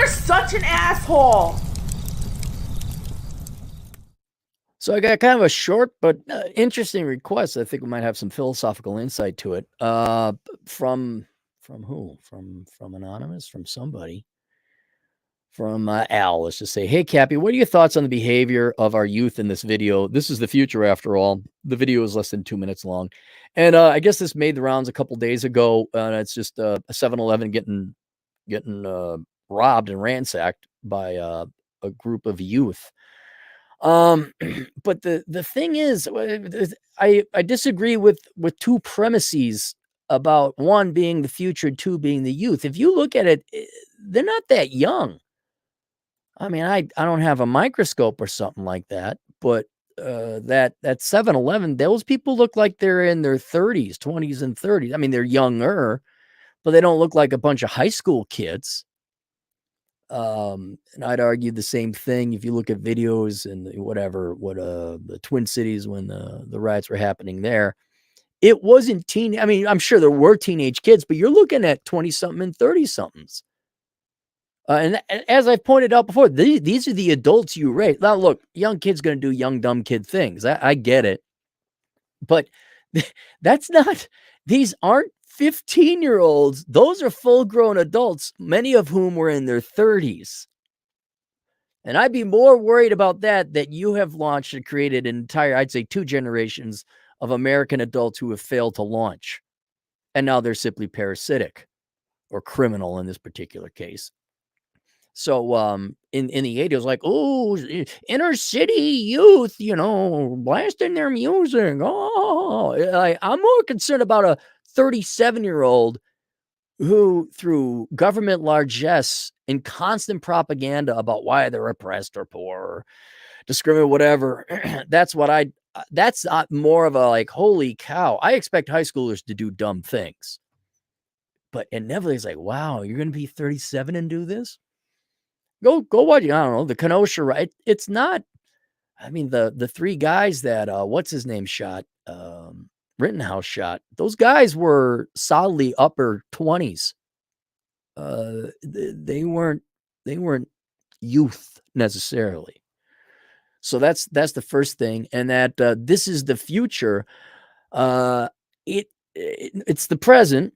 You're such an asshole. So I got kind of a short but interesting request. I think we might have some philosophical insight to it. From who? From anonymous? From somebody? From Al. Let's just say, hey Cappy, what are your thoughts on the behavior of our youth in this video? This is the future, after all. The video is less than 2 minutes long, and I guess this made the rounds a couple days ago. It's just a 7-Eleven getting robbed and ransacked by a group of youth. But the thing is, I disagree with two premises about one being the future, two being the youth. If you look at it, they're not that young. I mean, I don't have a microscope or something like that, but that 7-Eleven, those people look like they're in their 30s, 20s, and 30s. I mean, they're younger, but they don't look like a bunch of high school kids. And I'd argue the same thing if you look at videos and whatever, the Twin Cities when the riots were happening there. It wasn't teen. I mean, I'm sure there were teenage kids, but you're looking at 20 something and 30 somethings. And as I've pointed out before, these are the adults you raise. Now, look, young kids going to do young, dumb kid things. I get it. But that's not, these aren't 15-year-olds. Those are full grown adults, many of whom were in their 30s. And I'd be more worried about that you have launched and created an entire, I'd say 2 generations of American adults who have failed to launch. And now they're simply parasitic or criminal in this particular case. So in the 80s, it was like, oh, inner city youth, blasting their music. Oh, I'm more concerned about a 37-year-old who, through government largesse and constant propaganda about why they're oppressed or poor or discriminate, whatever, that's more of a like, holy cow, I expect high schoolers to do dumb things. But inevitably, it's like, wow, you're going to be 37 and do this? Go watch, I don't know, the Kenosha, right? It's not, I mean, the 3 guys that, what's his name shot, Rittenhouse shot, those guys were solidly upper 20s. They weren't youth necessarily. So that's the first thing. And that this is the future. It's the present.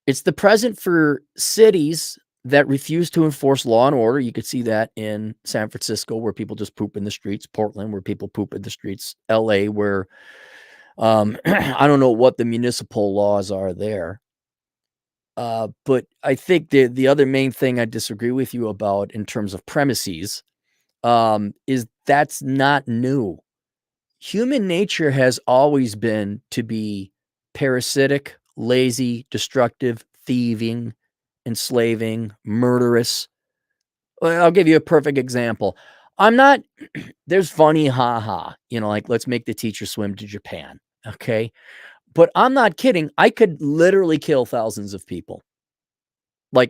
It's the present for cities that refuse to enforce law and order. You could see that in San Francisco, where people just poop in the streets, Portland, where people poop in the streets, LA, where I don't know what the municipal laws are there. But I think the other main thing I disagree with you about in terms of premises is that's not new. Human nature has always been to be parasitic, lazy, destructive, thieving, enslaving, murderous. I'll give you a perfect example. I'm not, there's funny, haha, like let's make the teacher swim to Japan. Okay. But I'm not kidding. I could literally kill thousands of people,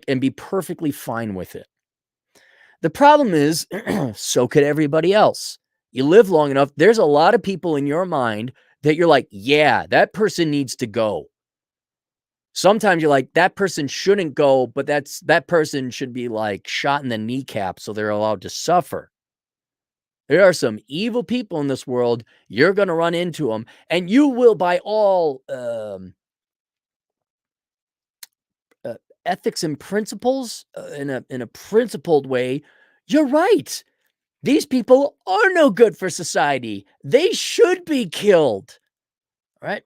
and be perfectly fine with it. The problem is, so could everybody else. You live long enough, there's a lot of people in your mind that you're like, yeah, that person needs to go. Sometimes you're like, that person shouldn't go, but that person should be like shot in the kneecap so they're allowed to suffer. There are some evil people in this world. You're going to run into them, and you will, by all ethics and principles, in a principled way, you're right. These people are no good for society. They should be killed, right?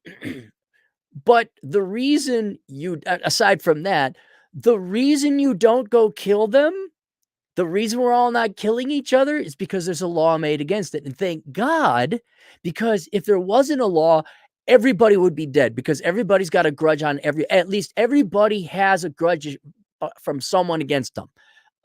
But the reason aside from that, the reason you don't go kill them, the reason we're all not killing each other is because there's a law made against it. And thank God, because if there wasn't a law, everybody would be dead, because everybody's got a grudge on at least everybody has a grudge from someone against them.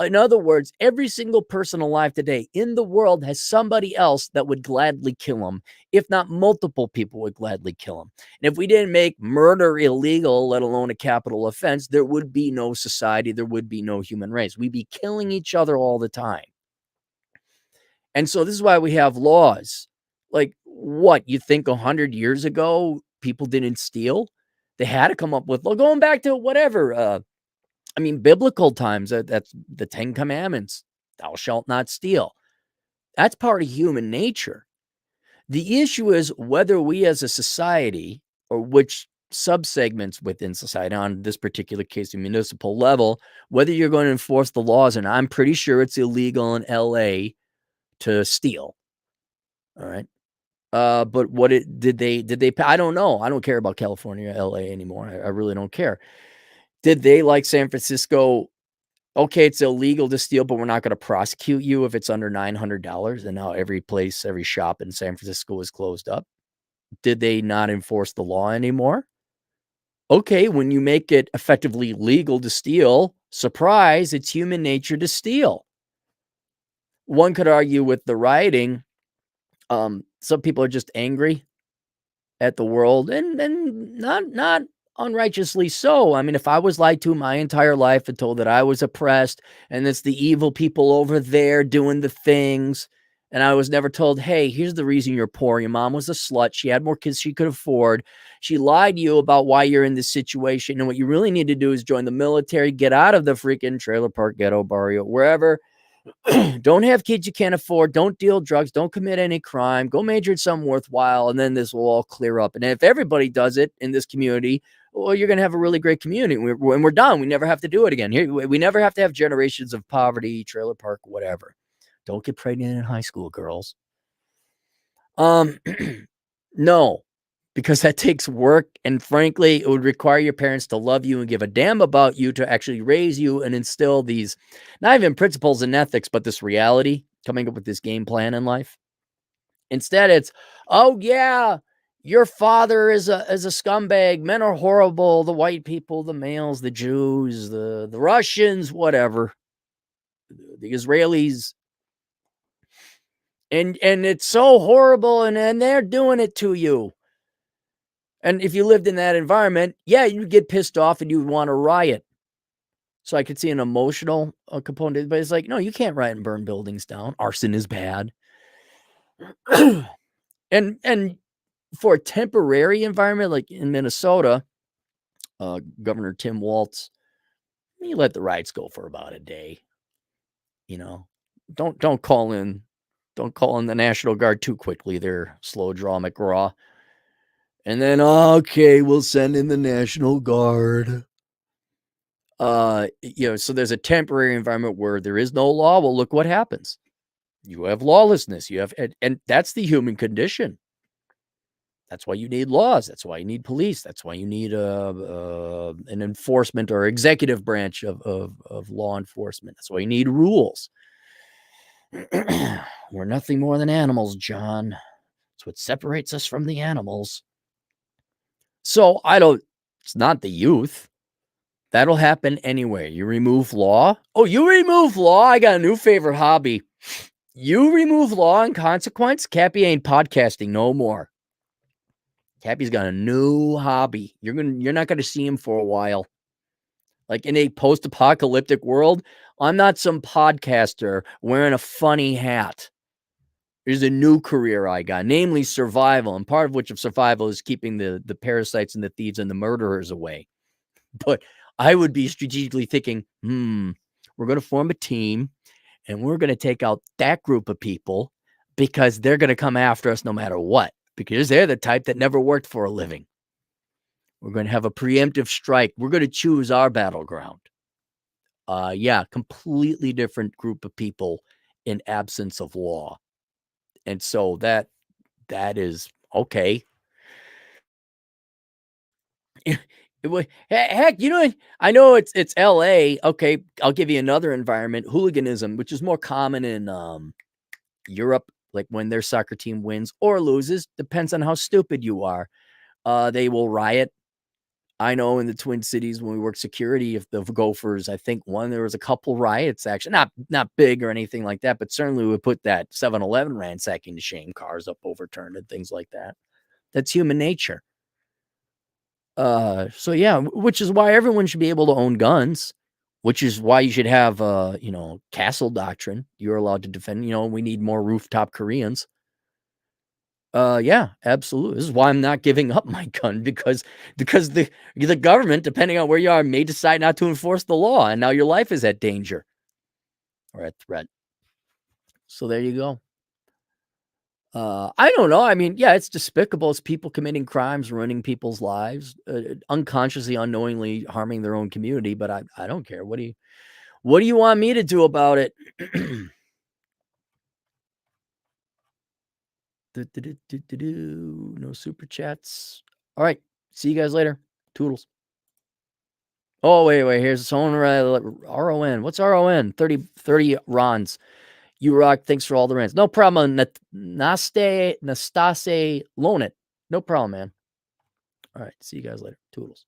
In other words, every single person alive today in the world has somebody else that would gladly kill them. If not multiple people would gladly kill them. And if we didn't make murder illegal, let alone a capital offense, there would be no society. There would be no human race. We'd be killing each other all the time. And so this is why we have laws. Like, what, you think 100 years ago, people didn't steal? They had to come up with, going back to whatever, I mean, biblical times, that's the 10 Commandments. Thou shalt not steal. That's part of human nature. The issue is whether we as a society, or which subsegments within society, on this particular case, the municipal level, whether you're going to enforce the laws. And I'm pretty sure it's illegal in LA to steal. All right. But what did they I don't know. I don't care about California, LA anymore. I really don't care. Did they, like San Francisco, okay, it's illegal to steal, but we're not going to prosecute you if it's under $900? And now every shop in San Francisco is closed up. Did they not enforce the law anymore? Okay, when you make it effectively legal to steal, surprise, it's human nature to steal. One could argue with the rioting, some people are just angry at the world, and not unrighteously so. I mean, if I was lied to my entire life and told that I was oppressed and it's the evil people over there doing the things, and I was never told, hey, here's the reason you're poor. Your mom was a slut. She had more kids she could afford. She lied to you about why you're in this situation. And what you really need to do is join the military, get out of the freaking trailer park, ghetto, barrio, wherever. Don't have kids you can't afford. Don't deal drugs. Don't commit any crime. Go major in something worthwhile, and then this will all clear up. And if everybody does it in this community, well, you're going to have a really great community. When we're done, we never have to do it again. Here, we never have to have generations of poverty, trailer park, whatever. Don't get pregnant in high school, girls. No, because that takes work. And frankly, it would require your parents to love you and give a damn about you to actually raise you and instill these, not even principles and ethics, but this reality, coming up with this game plan in life. Instead, it's, oh yeah, your father is a scumbag. Men are horrible. The white people, the males, the Jews, the Russians, whatever, the Israelis. And it's so horrible, and they're doing it to you. And if you lived in that environment, yeah, you'd get pissed off and you'd want to riot. So I could see an emotional component, but it's like, no, you can't riot and burn buildings down. Arson is bad. and for a temporary environment, like in Minnesota, Governor Tim Walz, he let the riots go for about a day. You know, don't call in the National Guard too quickly. They're slow draw McGraw. And then, okay, we'll send in the National Guard. So there's a temporary environment where there is no law. Well, look what happens. You have lawlessness. You have, and that's the human condition. That's why you need laws. That's why you need police. That's why you need an enforcement or executive branch of law enforcement. That's why you need rules. We're nothing more than animals, John. That's what separates us from the animals. So it's not the youth. That'll happen anyway. You remove law. Oh, you remove law. I got a new favorite hobby. You remove law and consequence. Cappy ain't podcasting no more. Cappy's got a new hobby. You're not gonna see him for a while. Like in a post-apocalyptic world, I'm not some podcaster wearing a funny hat. There's a new career I got, namely survival, and part of which of survival is keeping the parasites and the thieves and the murderers away. But I would be strategically thinking, we're going to form a team and we're going to take out that group of people because they're going to come after us no matter what, because they're the type that never worked for a living. We're going to have a preemptive strike. We're going to choose our battleground. Completely different group of people in absence of law. And so that is okay. Heck, I know it's LA. Okay, I'll give you another environment, hooliganism, which is more common in Europe, like when their soccer team wins or loses, depends on how stupid you are. They will riot. I know in the Twin Cities when we worked security, if the Gophers, I think there was a couple riots, actually, not big or anything like that, but certainly we put that 7-Eleven ransacking to shame, cars up overturned and things like that. That's human nature. Which is why everyone should be able to own guns, which is why you should have, castle doctrine. You're allowed to defend, we need more rooftop Koreans. Yeah, absolutely. This is why I'm not giving up my gun because the government, depending on where you are, may decide not to enforce the law, and now your life is at danger or at threat. So there you go. I don't know. I mean, yeah, it's despicable. It's people committing crimes, ruining people's lives, unconsciously, unknowingly harming their own community. But I don't care. What do you want me to do about it? No super chats. All right. See you guys later. Toodles. Oh, wait. Here's someone RON. What's RON? 30 Rons. You rock. Thanks for all the rants. No problem. Nastase Lonit. No problem, man. All right. See you guys later. Toodles.